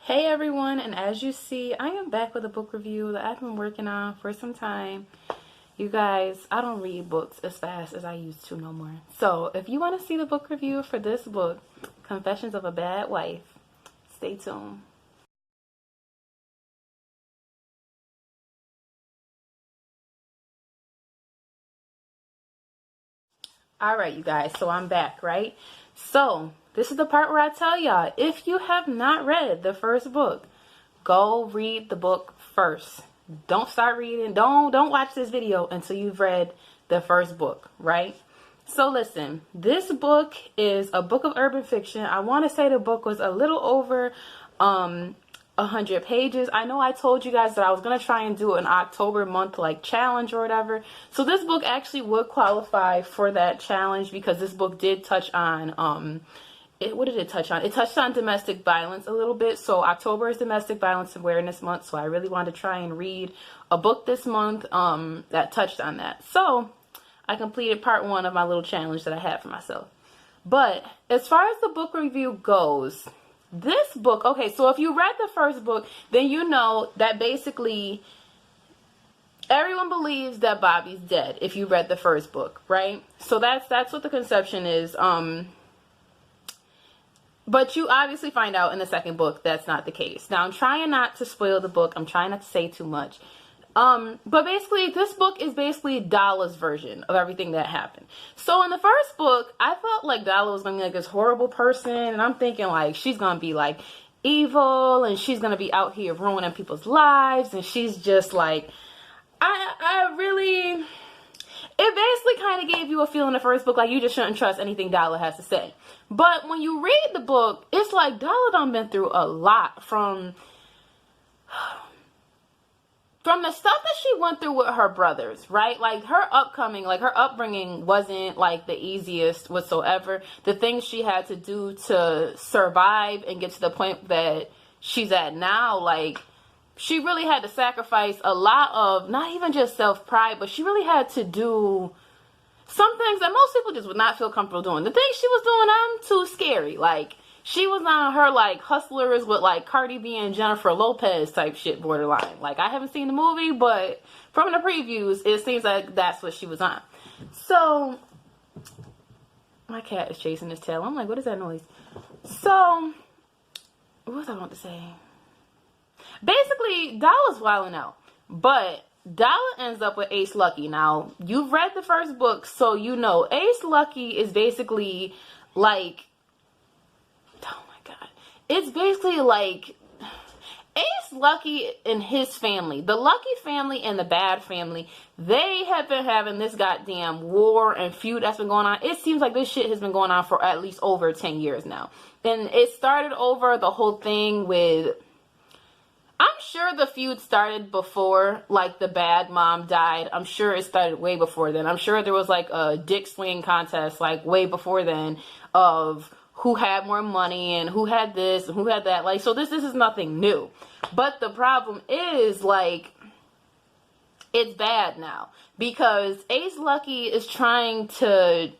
Hey everyone, and as you see, I am back with a book review that I've been working on for some time. You guys, I don't read books as fast as I used to no more. So if you want to see the book review for this book, Confessions of a Bad Wife, stay tuned. Alright, you guys, so I'm back, right? So this is the part where I tell y'all, if you have not read the first book, go read the book first. Don't start reading. Don't watch this video until you've read the first book, right? So listen, this book is a book of urban fiction. I want to say the book was a little over 100 pages. I know I told you guys that I was going to try and do an October month like challenge or whatever. So this book actually would qualify for that challenge because this book did touch on what did it touch on? It touched on domestic violence a little bit. So October is Domestic Violence Awareness Month. So I really wanted to try and read a book this month that touched on that. So I completed part 1 of my little challenge that I had for myself. But as far as the book review goes, this book, okay, so if you read the first book, then you know that basically everyone believes that Bobby's dead if you read the first book, right? So that's what the conception is. But you obviously find out in the second book that's not the case. Now, I'm trying not to spoil the book. I'm trying not to say too much. But basically, this book is basically Dalla's version of everything that happened. So in the first book, I felt like Dalla was going to be like this horrible person. And I'm thinking like she's going to be like evil and she's going to be out here ruining people's lives. And she's just like, I really... It basically kind of gave you a feel in the first book like you just shouldn't trust anything Dalla has to say. But when you read the book, it's like Dalla done been through a lot from the stuff that she went through with her brothers, right? Like her upbringing wasn't like the easiest whatsoever. The things she had to do to survive and get to the point that she's at now, like she really had to sacrifice a lot of, not even just self-pride, but she really had to do some things that most people just would not feel comfortable doing. The things she was doing, I'm too scary. Like, she was on her, like, Hustlers with, like, Cardi B and Jennifer Lopez type shit borderline. Like, I haven't seen the movie, but from the previews, it seems like that's what she was on. So, my cat is chasing his tail. I'm like, what is that noise? So, what was I want to say? Basically, Dalla's wilding out, but Dalla ends up with Ace Lucky. Now, you've read the first book, so you know Ace Lucky is basically like, oh my god, it's basically like Ace Lucky and his family, the Lucky family and the Bad family, they have been having this goddamn war and feud that's been going on. It seems like this shit has been going on for at least over 10 years now. And it started over the whole thing with... I'm sure the feud started before, like, the Bad mom died. I'm sure it started way before then. I'm sure there was, like, a dick swinging contest, like, way before then of who had more money and who had this and who had that. Like, so this is nothing new. But the problem is, like, it's bad now. Because Ace Lucky is trying to...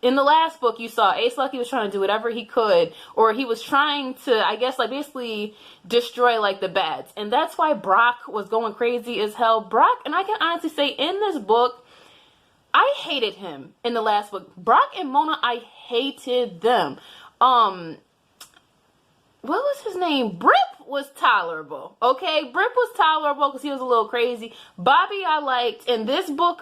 In the last book, you saw Ace Lucky was trying to do whatever he could, or he was trying to, I guess, like, basically destroy, like, the Bads. And that's why Brock was going crazy as hell. Brock, and I can honestly say, in this book, I hated him in the last book. Brock and Mona, I hated them. What was his name? Brip was tolerable, okay? Brip was tolerable because he was a little crazy. Bobby I liked. In this book,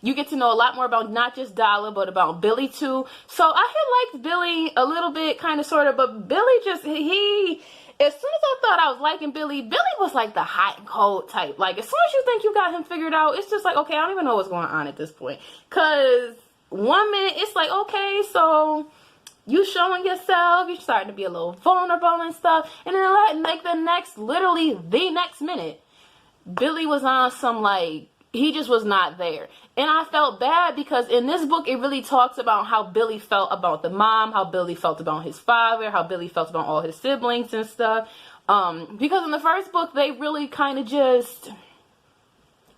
you get to know a lot more about not just Dalla, but about Billy too. So I had liked Billy a little bit, kind of, sort of, but Billy just, as soon as I thought I was liking Billy, Billy was like the hot and cold type. Like, as soon as you think you got him figured out, it's just like, okay, I don't even know what's going on at this point. Because one minute, it's like, okay, so... you showing yourself, you're starting to be a little vulnerable and stuff. And then like literally the next minute, Billy was on some like, he just was not there. And I felt bad because in this book, it really talks about how Billy felt about the mom, how Billy felt about his father, how Billy felt about all his siblings and stuff. Because in the first book, they really kind of just...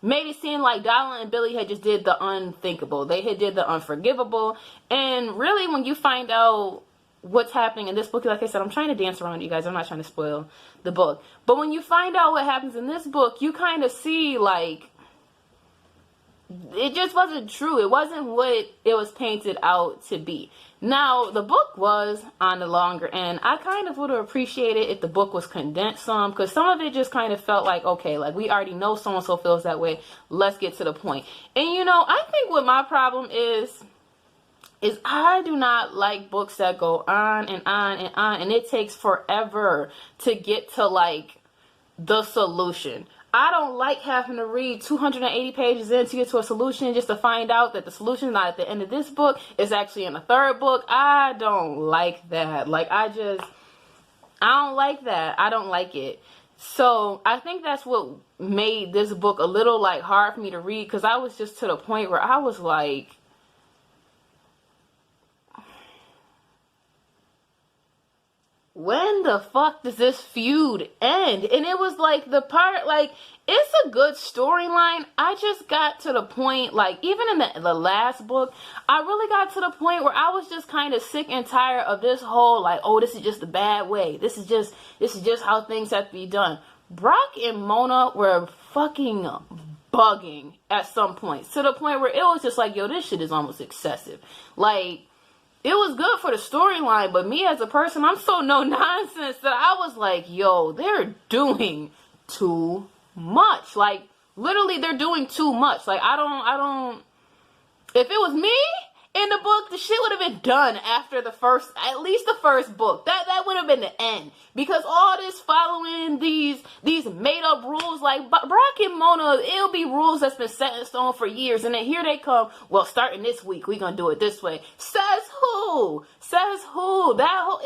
made it seem like Dalla and Billy had just did the unthinkable. They had did the unforgivable. And really, when you find out what's happening in this book. Like I said, I'm trying to dance around you guys. I'm not trying to spoil the book. But when you find out what happens in this book, you kind of see, like, it just wasn't true. It wasn't what it was painted out to be. Now, the book was on the longer end. I kind of would have appreciated if the book was condensed some, because some of it just kind of felt like, okay, like, we already know so-and-so feels that way. Let's get to the point. And, you know, I think what my problem is I do not like books that go on and on and on, and it takes forever to get to, like, the solution. I don't like having to read 280 pages in to get to a solution just to find out that the solution is not at the end of this book. It's actually in the third book. I don't like that. Like, I don't like that. I don't like it. So I think that's what made this book a little, like, hard for me to read, because I was just to the point where I was like, when the fuck does this feud end? And it was like the part, like, it's a good storyline. I just got to the point, like, even in the last book, I really got to the point where I was just kind of sick and tired of this whole, like, oh, this is just a bad way. This is just how things have to be done. Brock and Mona were fucking bugging at some point, to the point where it was just like, yo, this shit is almost excessive. Like, it was good for the storyline, but me as a person, I'm so no nonsense that I was like, yo, they're doing too much. Like, literally, they're doing too much. Like, I don't, if it was me in the book, the shit would have been done after at least the first book. That would have been the end. Because all this following these made up rules, like Brock and Mona, it'll be rules that's been set in stone for years. And then here they come, well, starting this week, we're going to do it this way. Says who? Says who? That whole,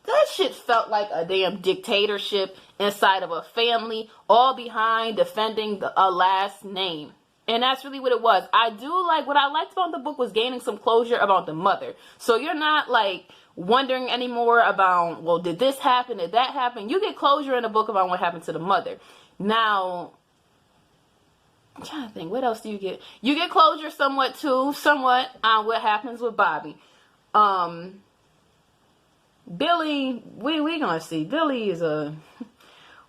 that shit felt like a damn dictatorship inside of a family, all behind defending a last name. And that's really what it was. What I liked about the book was gaining some closure about the mother. So you're not, like, wondering anymore about, well, did this happen? Did that happen? You get closure in the book about what happened to the mother. Now, I'm trying to think, what else do you get? You get closure somewhat on what happens with Bobby. Billy, we gonna see. Billy is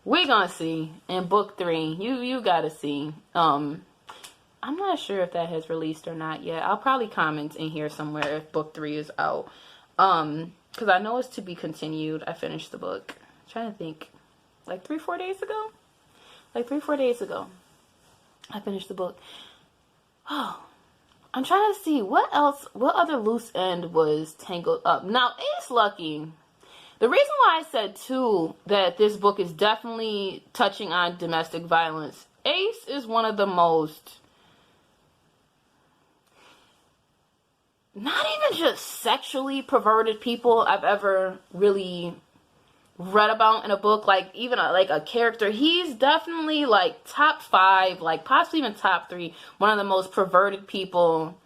we gonna see in book 3. You gotta see. I'm not sure if that has released or not yet. I'll probably comment in here somewhere if book 3 is out. Because I know it's to be continued. I finished the book. I'm trying to think. Like 3-4 days ago? Like 3-4 days ago. I finished the book. Oh. I'm trying to see what other loose end was tangled up. Now, Ace Lucky. The reason why I said, too, that this book is definitely touching on domestic violence. Ace is one of the most, not even just sexually perverted people I've ever really read about in a book. Like, even a character. He's definitely, like, top 5, like, possibly even top 3, one of the most perverted people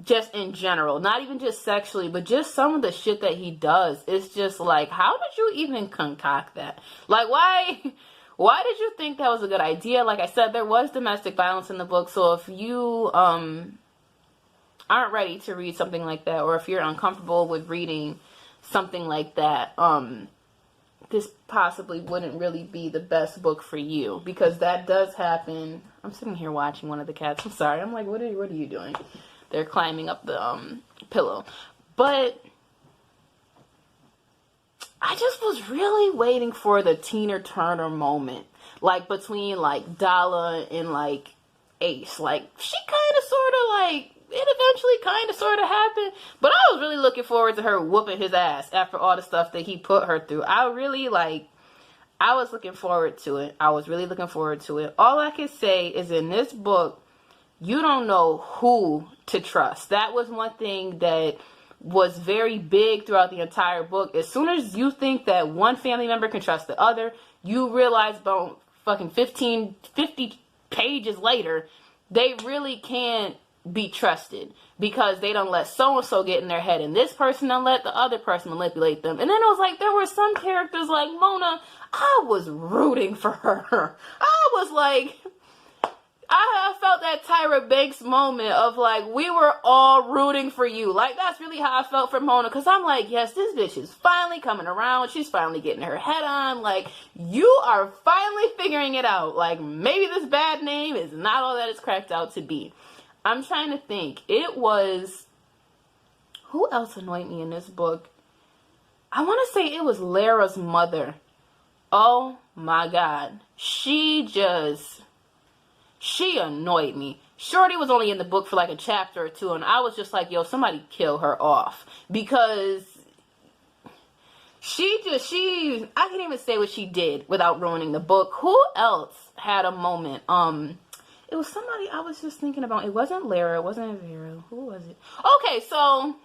just in general. Not even just sexually, but just some of the shit that he does. It's just like, how did you even concoct that? Like, why did you think that was a good idea? Like I said, there was domestic violence in the book, so if you aren't ready to read something like that, or if you're uncomfortable with reading something like that, this possibly wouldn't really be the best book for you, because that does happen. I'm sitting here watching one of the cats. I'm sorry. I'm like, what are you doing? They're climbing up the pillow. But I just was really waiting for the Tina Turner moment, like between like Dala and like Ace. Like, she kind of sort of like, it eventually kind of sort of happened, but I was really looking forward to her whooping his ass after all the stuff that he put her through. I was looking forward to it. I was really looking forward to it. All I can say is, in this book, you don't know who to trust. That was one thing that was very big throughout the entire book. As soon as you think that one family member can trust the other, you realize about fucking 50 pages later, they really can't be trusted, because they don't let so-and-so get in their head, and this person don't let the other person manipulate them. And then it was like, there were some characters like Mona, I was rooting for her. I I felt that Tyra Banks moment of like, we were all rooting for you. Like, that's really how I felt for Mona. Because I'm like, yes, this bitch is finally coming around. She's finally getting her head on. Like, you are finally figuring it out. Like, maybe this bad name is not all that it's cracked out to be. I'm trying to think. It was... Who else annoyed me in this book? I want to say it was Lara's mother. Oh my God. She annoyed me. Shorty was only in the book for like a chapter or two, and I was just like, yo, somebody kill her off. Because I can't even say what she did without ruining the book. Who else had a moment? It was somebody I was just thinking about. It wasn't Lara. It wasn't Vera. Who was it? Okay, so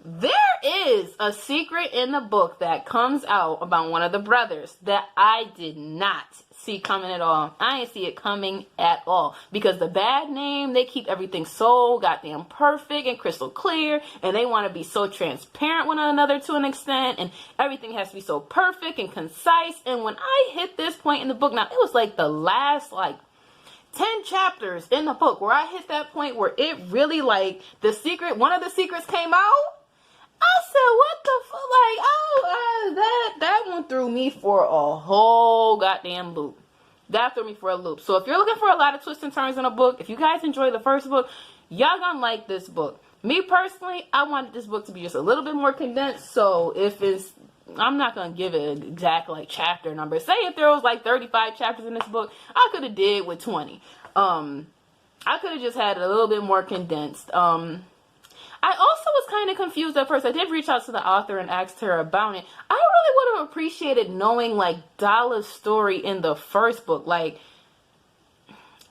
there is a secret in the book that comes out about one of the brothers that I did not see coming at all. I didn't see it coming at all. Because the bad name, they keep everything so goddamn perfect and crystal clear. And they want to be so transparent with one another to an extent. And everything has to be so perfect and concise. And when I hit this point in the book, now it was like the last 10 chapters in the book where I hit that point where it really one of the secrets came out. I said, what the fuck? That one threw me for a whole goddamn loop. That threw me for a loop. So if you're looking for a lot of twists and turns in a book, if you guys enjoy the first book, y'all gonna like this book. Me personally, I wanted this book to be just a little bit more condensed. So I'm not gonna give it an exact chapter number. Say if there was 35 chapters in this book, I could have did with 20. I could have just had it a little bit more condensed. I also was kind of confused at first. I did reach out to the author and asked her about it. I really would have appreciated knowing Dala's story in the first book.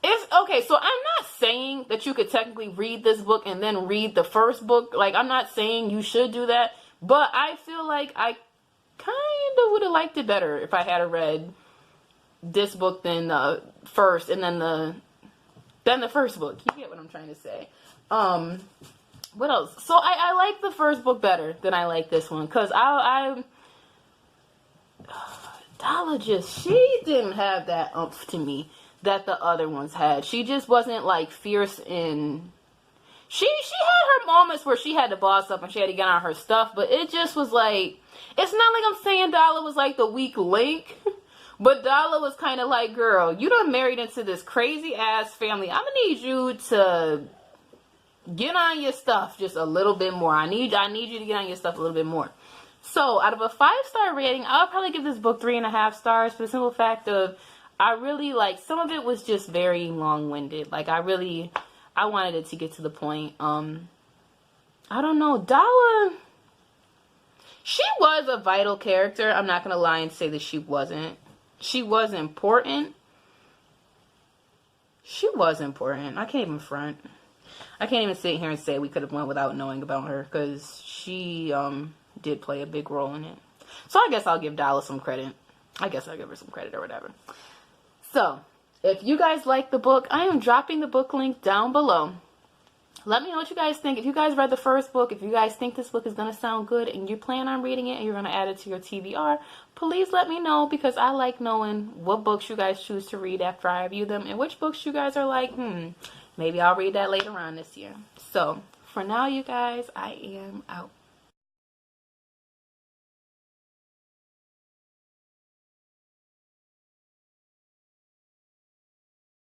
It's okay. So I'm not saying that you could technically read this book and then read the first book. I'm not saying you should do that, but I feel like I kind of would have liked it better if I had read this book than the first, and then the first book. You get what I'm trying to say? What else? So I like the first book better than I like this one, because Dala she didn't have that oomph to me that the other ones had. She just wasn't fierce in. She had her moments where she had to boss up and she had to get on her stuff, but it just was it's not like I'm saying Dala was the weak link, but Dala was kind of girl, you done married into this crazy ass family. I'm gonna need you to get on your stuff just a little bit more. I need you to get on your stuff a little bit more. So out of a 5-star rating, I'll probably give this book 3.5 stars for the simple fact of I really some of it was just very long-winded. I wanted it to get to the point. I don't know. Dala, she was a vital character. I'm not going to lie and say that she wasn't. She was important. She was important. I can't even front. I can't even sit here and say we could have went without knowing about her, because she did play a big role in it. So I guess I'll give Dala some credit. I guess I'll give her some credit or whatever. So, if you guys like the book, I am dropping the book link down below. Let me know what you guys think. If you guys read the first book, if you guys think this book is going to sound good and you plan on reading it and you're going to add it to your TBR, please let me know, because I like knowing what books you guys choose to read after I review them and which books you guys are maybe I'll read that later on this year. So, for now, you guys, I am out.